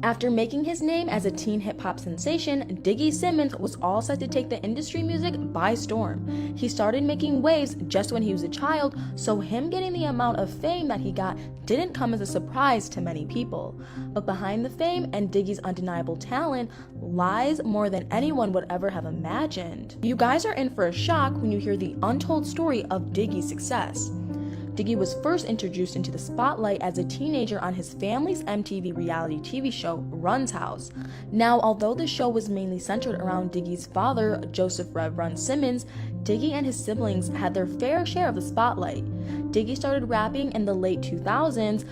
After making his name as a teen hip-hop sensation, Diggy Simmons was all set to take the industry music by storm. He started making waves just when he was a child, so him getting the amount of fame that he got didn't come as a surprise to many people. But behind the fame and Diggy's undeniable talent lies more than anyone would ever have imagined. You guys are in for a shock when you hear the untold story of Diggy's success. Diggy was first introduced into the spotlight as a teenager on his family's MTV reality TV show, Run's House. Now, although the show was mainly centered around Diggy's father, Joseph Rev Run Simmons, Diggy and his siblings had their fair share of the spotlight. Diggy started rapping in the late 2000s,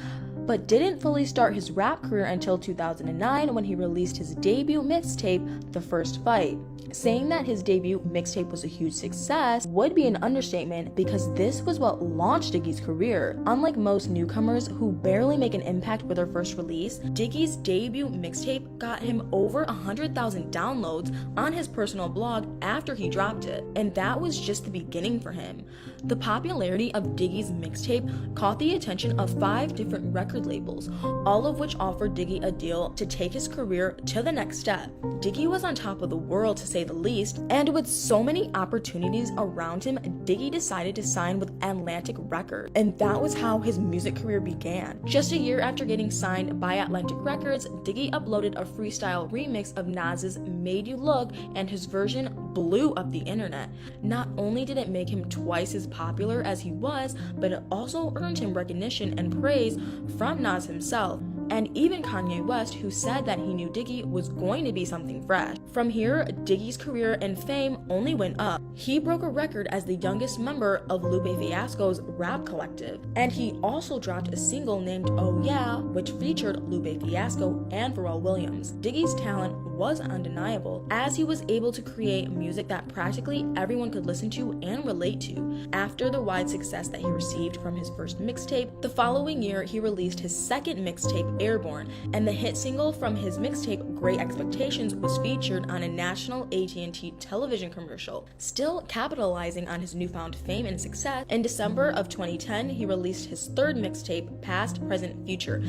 but didn't fully start his rap career until 2009 when he released his debut mixtape, The First Fight. Saying that his debut mixtape was a huge success would be an understatement because this was what launched Diggy's career. Unlike most newcomers who barely make an impact with their first release, Diggy's debut mixtape got him over 100,000 downloads on his personal blog after he dropped it, and that was just the beginning for him. The popularity of Diggy's mixtape caught the attention of 5 different record labels, all of which offered Diggy a deal to take his career to the next step. Diggy was on top of the world, to say the least, and with so many opportunities around him, Diggy decided to sign with Atlantic Records, and that was how his music career began. Just a year after getting signed by Atlantic Records, Diggy uploaded a freestyle remix of Nas's Made You Look, and his version blew up the internet. Not only did it make him twice as popular as he was, but it also earned him recognition and praise from Nas himself, and even Kanye West, who said that he knew Diggy was going to be something fresh. From here, Diggy's career and fame only went up. He broke a record as the youngest member of Lupe Fiasco's rap collective, and he also dropped a single named Oh Yeah, which featured Lupe Fiasco and Pharrell Williams. Diggy's talent was undeniable, as he was able to create music that practically everyone could listen to and relate to. After the wide success that he received from his first mixtape, the following year he released his second mixtape, Airborne, and the hit single from his mixtape, Great Expectations, was featured on a national AT&T television commercial. Still capitalizing on his newfound fame and success, in December of 2010, he released his third mixtape, Past, Present, Future.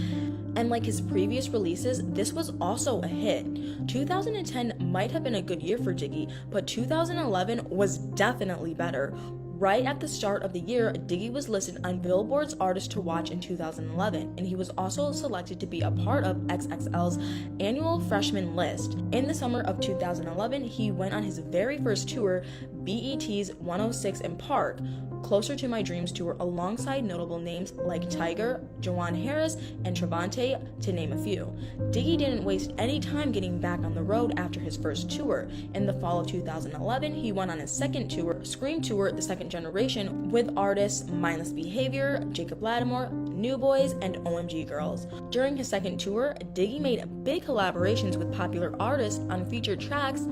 And like his previous releases, this was also a hit. 2010 might have been a good year for Diggy, but 2011 was definitely better. Right at the start of the year, Diggy was listed on Billboard's Artist to Watch in 2011, and he was also selected to be a part of XXL's annual freshman list. In the summer of 2011, he went on his very first tour, BET's 106 in Park, Closer to My Dreams tour, alongside notable names like Tiger, Jawan Harris, and Travante, to name a few. Diggy didn't waste any time getting back on the road after his first tour. In the fall of 2011, he went on his second tour, Scream Tour, the second generation, with artists Mindless Behavior, Jacob Lattimore, New Boys, and OMG Girls. During his second tour, Diggy made big collaborations with popular artists on featured tracks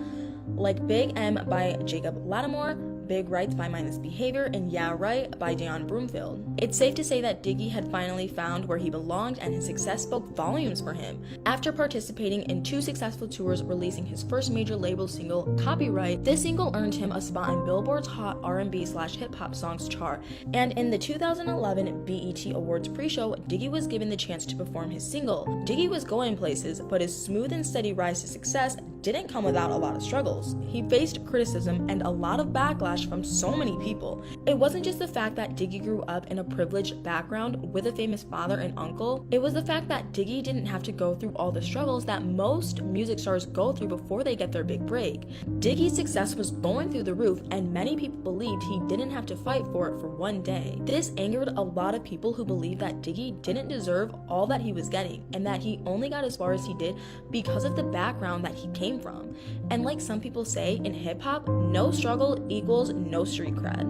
like Big M by Jacob Lattimore, Big Rights by Mindless Behavior, and Yeah Right by Deion Broomfield. It's safe to say that Diggy had finally found where he belonged, and his success spoke volumes for him. After participating in 2 successful tours, releasing his first major label single, Copyright, this single earned him a spot in Billboard's Hot R&B/Hip Hop Songs chart, and in the 2011 BET Awards pre-show, Diggy was given the chance to perform his single. Diggy was going places, but his smooth and steady rise to success didn't come without a lot of struggles. He faced criticism and a lot of backlash from so many people. It wasn't just the fact that Diggy grew up in a privileged background with a famous father and uncle, it was the fact that Diggy didn't have to go through all the struggles that most music stars go through before they get their big break. Diggy's success was going through the roof, and many people believed he didn't have to fight for it for one day. This angered a lot of people who believed that Diggy didn't deserve all that he was getting, and that he only got as far as he did because of the background that he came from. And like some people say in hip-hop, no struggle equals no street cred.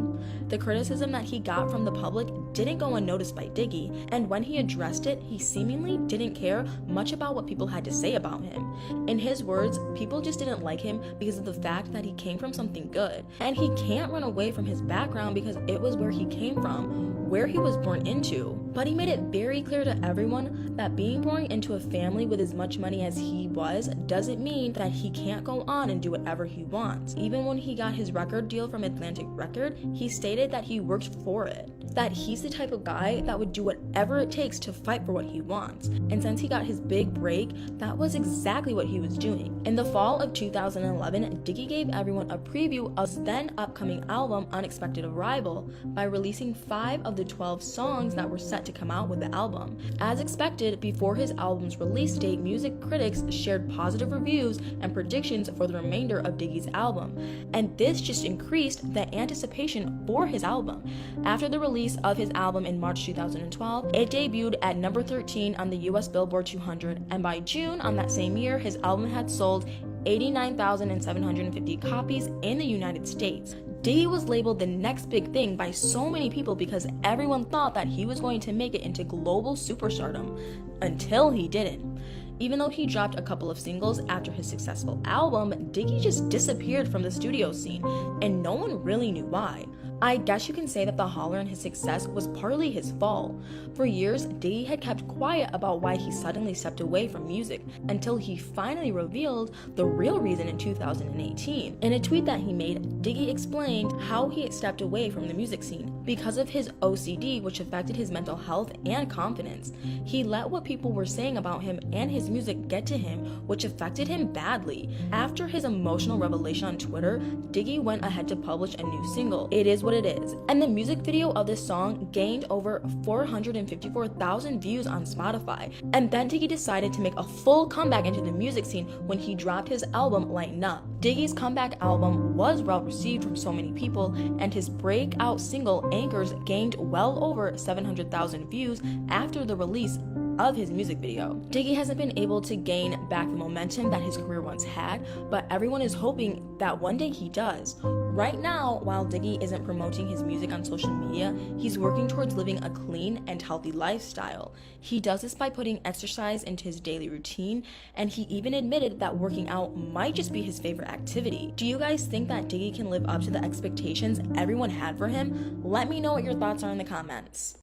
The criticism that he got from the public didn't go unnoticed by Diggy, and when he addressed it, he seemingly didn't care much about what people had to say about him. In his words, people just didn't like him because of the fact that he came from something good, and he can't run away from his background because it was where he came from, where he was born into. But he made it very clear to everyone that being born into a family with as much money as he was doesn't mean that he can't go on and do whatever he wants. Even when he got his record deal from Atlantic Record, he stated that he worked for it, that he is the type of guy that would do whatever it takes to fight for what he wants. And since he got his big break, that was exactly what he was doing. In the fall of 2011, Diggy gave everyone a preview of his then upcoming album Unexpected Arrival by releasing 5 of the 12 songs that were set to come out with the album. As expected, before his album's release date, music critics shared positive reviews and predictions for the remainder of Diggy's album, and this just increased the anticipation for his album. After the release of his album in March 2012, it debuted at number 13 on the US Billboard 200, and by June on that same year, his album had sold 89,750 copies in the United States. Diggy was labeled the next big thing by so many people because everyone thought that he was going to make it into global superstardom, until he didn't. Even though he dropped a couple of singles after his successful album, Diggy just disappeared from the studio scene, and no one really knew why. I guess you can say that the holler in his success was partly his fault. For years, Diggy had kept quiet about why he suddenly stepped away from music, until he finally revealed the real reason in 2018. In a tweet that he made, Diggy explained how he had stepped away from the music scene because of his OCD, which affected his mental health and confidence. He let what people were saying about him and his music get to him, which affected him badly. After his emotional revelation on Twitter, Diggy went ahead to publish a new single, It Is What It Is, and the music video of this song gained over 454,000 views on Spotify. And then Diggy decided to make a full comeback into the music scene when he dropped his album Lighten Up. Diggy's comeback album was well received from so many people, and his breakout single Anchors gained well over 700,000 views after the release of his music video. Diggy hasn't been able to gain back the momentum that his career once had, but everyone is hoping that one day he does. Right now, while Diggy isn't promoting his music on social media, he's working towards living a clean and healthy lifestyle. He does this by putting exercise into his daily routine, and he even admitted that working out might just be his favorite activity. Do you guys think that Diggy can live up to the expectations everyone had for him? Let me know what your thoughts are in the comments.